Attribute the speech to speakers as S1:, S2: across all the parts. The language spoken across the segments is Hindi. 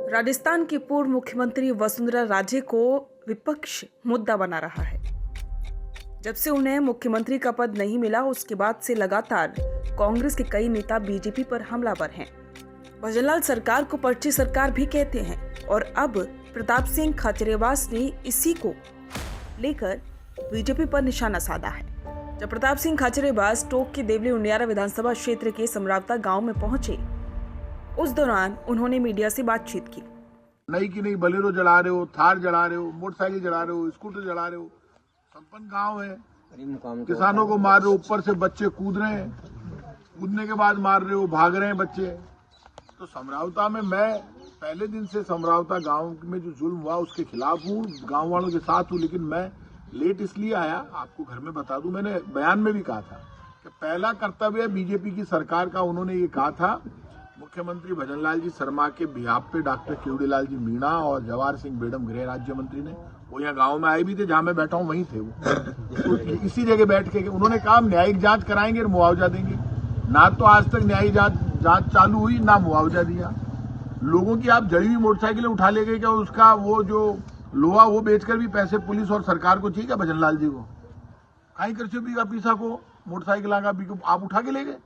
S1: राजस्थान की पूर्व मुख्यमंत्री वसुंधरा राजे को विपक्ष मुद्दा बना रहा है। जब से उन्हें मुख्यमंत्री का पद नहीं मिला, उसके बाद से लगातार कांग्रेस के कई नेता बीजेपी पर हमलावर हैं। भजनलाल सरकार को पर्ची सरकार भी कहते हैं और अब प्रताप सिंह खाचरियावास ने इसी को लेकर बीजेपी पर निशाना साधा है। जब प्रताप सिंह खाचरियावास टोंक के देवली उनियारा विधानसभा क्षेत्र के समरावता गांव में पहुंचे, उस दौरान उन्होंने मीडिया से बातचीत की।
S2: नहीं कि नहीं, बलेरो जला रहे हो, थार जला रहे हो, मोटरसाइकिल जला रहे हो, स्कूटर जला रहे हो। संपन्न गांव है, किसानों को मार रहे हो, ऊपर से बच्चे कूद रहे हैं, कूदने के बाद मार रहे हो, भाग रहे हैं बच्चे। तो समरावता में मैं पहले दिन से समरावता गांव में जो जुल्म हुआ उसके खिलाफ हूँ, गांव वालों के साथ हूँ। लेकिन मैं लेट इसलिए आया, आपको घर में बता दूं, मैंने बयान में भी कहा था कि पहला कर्तव्य बीजेपी की सरकार का। उन्होंने ये कहा था, मुख्यमंत्री भजनलाल जी शर्मा के बिहाफ पे डॉक्टर केवड़ीलाल जी मीणा और जवाहर सिंह बेडम गृह राज्य मंत्री ने, वो यहाँ गांव में आए भी थे, जहां मैं बैठा हूं वहीं थे वो। तो इसी जगह बैठ के उन्होंने कहा न्यायिक जांच कराएंगे और मुआवजा देंगे। ना तो आज तक न्यायिक जांच चालू हुई, ना मुआवजा दिया। लोगों की आप जड़ी हुई मोटरसाइकिलें उठा ले गए, क्या उसका वो जो लोहा वो बेचकर भी पैसे पुलिस और सरकार को चाहिए भजनलाल जी को? कहीं कर का पीसा को मोटरसाइकिल आप उठा के ले गए?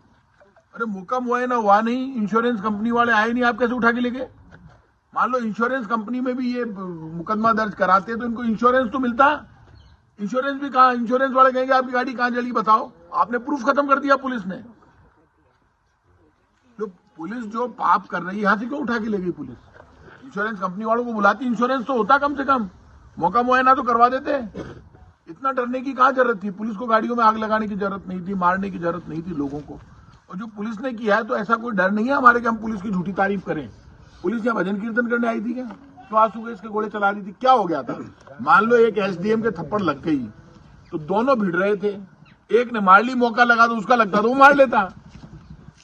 S2: अरे मुकम हुआ है ना, हुआ नहीं, इंश्योरेंस कंपनी वाले आए नहीं, आप कैसे उठा के ले गए? मान लो इंश्योरेंस कंपनी में भी ये मुकदमा दर्ज कराते तो इनको इंश्योरेंस तो मिलता। इंश्योरेंस भी कहा, इंश्योरेंस वाले कहेंगे आपकी गाड़ी कहां जली बताओ, आपने प्रूफ खत्म कर दिया पुलिस ने। जो पुलिस जो पाप कर रही है, यहां से क्यों उठा के ले गई पुलिस? इंश्योरेंस कंपनी वालों को बुलाती, इंश्योरेंस तो होता कम से कम, मौका मुआयना तो करवा देते। इतना डरने की कहां जरूरत थी? पुलिस को गाड़ियों में आग लगाने की जरूरत नहीं थी, मारने की जरूरत नहीं थी लोगों को। और जो पुलिस ने किया है, तो ऐसा कोई डर नहीं है हमारे कि हम पुलिस की झूठी तारीफ करें। पुलिस यहाँ भजन कीर्तन करने आई थी क्या? तो आंसू गैस के गोले चला रही थी, क्या हो गया था? मान लो एक एसडीएम के थप्पड़ लग गई तो दोनों भिड़ रहे थे, एक ने मार ली, मौका लगा तो उसका लगता तो वो मार लेता।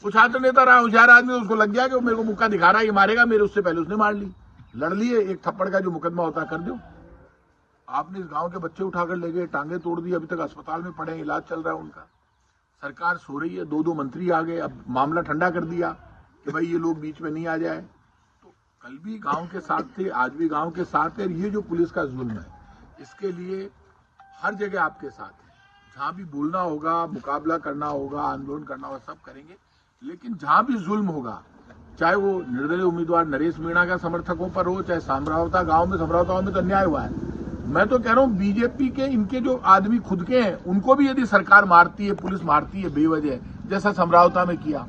S2: वो छात्र नेता रहा, होशियार आदमी, तो उसको लग गया कि मेरे को मुक्का दिखा रहा है, ये मारेगा मेरे, उससे पहले उसने मार ली, लड़ लिए। एक थप्पड़ का जो मुकदमा होता कर दो। आपने इस गांव के बच्चे उठाकर ले गए, टांगे तोड़ दी, अभी तक अस्पताल में पड़े हैं, इलाज चल रहा है उनका। सरकार सो रही है, दो मंत्री आ गए, अब मामला ठंडा कर दिया कि भाई ये लोग बीच में नहीं आ जाए। तो कल भी गांव के साथ थे, आज भी गांव के साथ है। ये जो पुलिस का जुल्म है, इसके लिए हर जगह आपके साथ है। जहां भी बोलना होगा, मुकाबला करना होगा, आंदोलन करना होगा, सब करेंगे। लेकिन जहां भी जुल्म होगा, चाहे वो निर्दलीय उम्मीदवार नरेश मीणा का समर्थकों पर हो, चाहे समरावता गांव में तो अन्याय हुआ है। मैं तो कह रहा हूं बीजेपी के इनके जो आदमी खुद के हैं, उनको भी यदि सरकार मारती है, पुलिस मारती है बेवजह, जैसा समरावता में किया,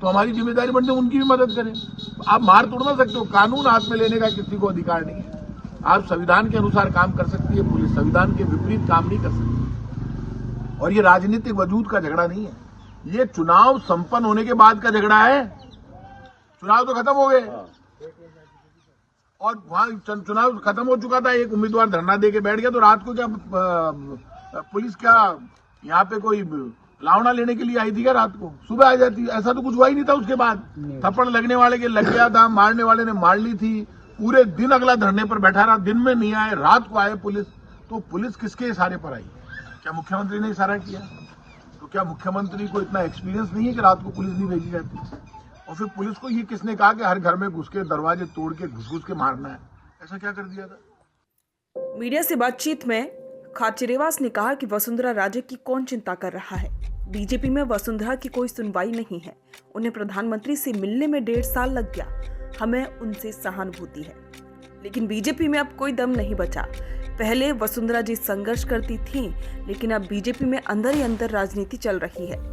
S2: तो हमारी जिम्मेदारी बनती है उनकी भी मदद करें। आप मार तोड़ ना सकते हो, कानून हाथ में लेने का किसी को अधिकार नहीं है। आप संविधान के अनुसार काम कर सकती है पुलिस, संविधान के विपरीत काम नहीं कर सकती। और ये राजनीतिक वजूद का झगड़ा नहीं है, ये चुनाव संपन्न होने के बाद का झगड़ा है। चुनाव तो खत्म हो गए और वहां चुनाव खत्म हो चुका था, एक उम्मीदवार धरना दे के बैठ गया, तो रात को क्या पुलिस क्या यहाँ पे कोई लावना लेने के लिए आई थी क्या? रात को सुबह आ जाती? ऐसा तो कुछ हुआ ही नहीं था। उसके बाद थप्पड़ लगने वाले के लग गया था, मारने वाले ने मार ली थी, पूरे दिन अगला धरने पर बैठा रहा, दिन में नहीं आए, रात को आए पुलिस। तो पुलिस किसके इशारे पर आई? क्या मुख्यमंत्री ने इशारा किया? तो क्या मुख्यमंत्री को इतना एक्सपीरियंस नहीं है कि रात को पुलिस नहीं भेजी जाती? और फिर पुलिस को ये किसने कहा कि हर घर में घुस के दरवाजे तोड़ के घुस के मारना है? ऐसा क्या कर दिया था?
S1: मीडिया से बातचीत में खाचरियावास ने कहा कि वसुंधरा राजे की कौन चिंता कर रहा है। बीजेपी में वसुंधरा की कोई सुनवाई नहीं है। उन्हें प्रधानमंत्री से मिलने में 1.5 साल लग गया। हमें उनसे सहानुभूति है, लेकिन बीजेपी में अब कोई दम नहीं बचा। पहले वसुंधरा जी संघर्ष करती थी, लेकिन अब बीजेपी में अंदर ही अंदर राजनीति चल रही है।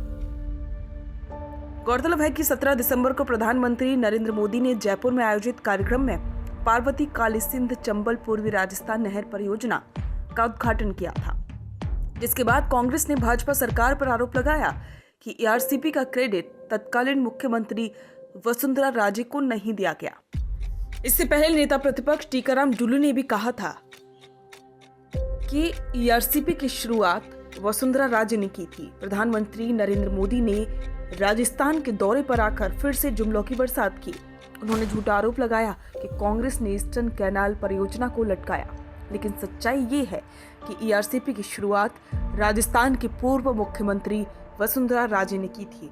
S1: गौरतलब है कि 17 दिसंबर को प्रधानमंत्री नरेंद्र मोदी ने जयपुर में आयोजित कार्यक्रम में पार्वती काली सिंध चंबल पूर्वी राजस्थान नहर परियोजना का उद्घाटन किया था, जिसके बाद कांग्रेस ने भाजपा सरकार पर आरोप लगाया कि एआरसीपी का क्रेडिट तत्कालीन मुख्यमंत्री वसुंधरा राजे को नहीं दिया गया। इससे पहले नेता प्रतिपक्ष टीकाराम जूली ने भी कहा था कि एआरसीपी की शुरुआत वसुंधरा राजे ने की थी। प्रधानमंत्री नरेंद्र मोदी ने राजस्थान के दौरे पर आकर फिर से जुमलों की बरसात की। उन्होंने झूठा आरोप लगाया कि कांग्रेस ने ईस्टर्न कैनाल परियोजना को लटकाया, लेकिन सच्चाई ये है कि एआरसीपी की शुरुआत राजस्थान के पूर्व मुख्यमंत्री वसुंधरा राजे ने की थी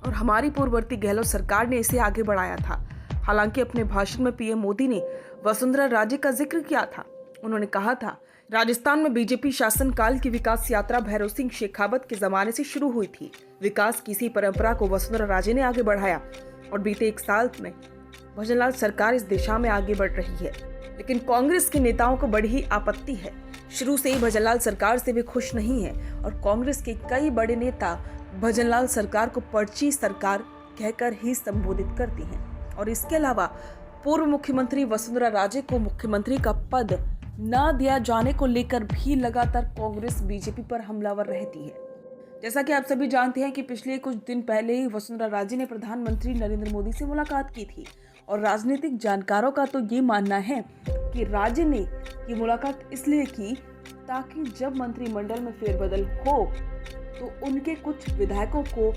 S1: और हमारी पूर्ववर्ती गहलोत सरकार ने इसे आगे बढ़ाया था। हालांकि अपने भाषण में पीएम मोदी ने वसुंधरा राजे का जिक्र किया था। उन्होंने कहा था, राजस्थान में बीजेपी शासनकाल की विकास यात्रा भैरव सिंह शेखावत के जमाने से शुरू हुई थी। विकास की इसी परंपरा को वसुंधरा राजे ने आगे बढ़ाया और बीते 1 साल में भजनलाल सरकार इस दिशा में आगे बढ़ रही है। लेकिन कांग्रेस के नेताओं को बड़ी ही आपत्ति है। शुरू से ही भजनलाल सरकार से वे खुश नहीं है और कांग्रेस के कई बड़े नेता भजनलाल सरकार को पर्ची सरकार कहकर ही संबोधित करती हैं। और इसके अलावा पूर्व मुख्यमंत्री वसुंधरा राजे को मुख्यमंत्री का पद न दिया जाने को लेकर भी लगातार कांग्रेस बीजेपी पर हमलावर रहती है। जैसा कि आप सभी जानते हैं कि पिछले कुछ दिन पहले ही वसुंधरा राजे ने प्रधानमंत्री नरेंद्र मोदी से मुलाकात की थी और राजनीतिक जानकारों का तो ये मानना है कि राजे ने ये मुलाकात इसलिए की ताकि जब मंत्रिमंडल में फेरबदल हो तो उनके कुछ विधायकों को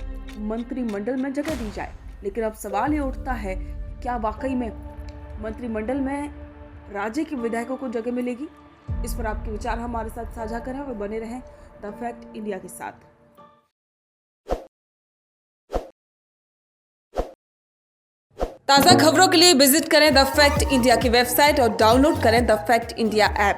S1: मंत्रिमंडल में जगह दी जाए। लेकिन अब सवाल ये उठता है, क्या वाकई में मंत्रिमंडल में राजे के विधायकों को जगह मिलेगी? इस पर आपके विचार हमारे साथ साझा करें और बने रहें द फैक्ट इंडिया के साथ। ताज़ा खबरों के लिए विजिट करें द फैक्ट इंडिया की वेबसाइट और डाउनलोड करें द फैक्ट इंडिया ऐप।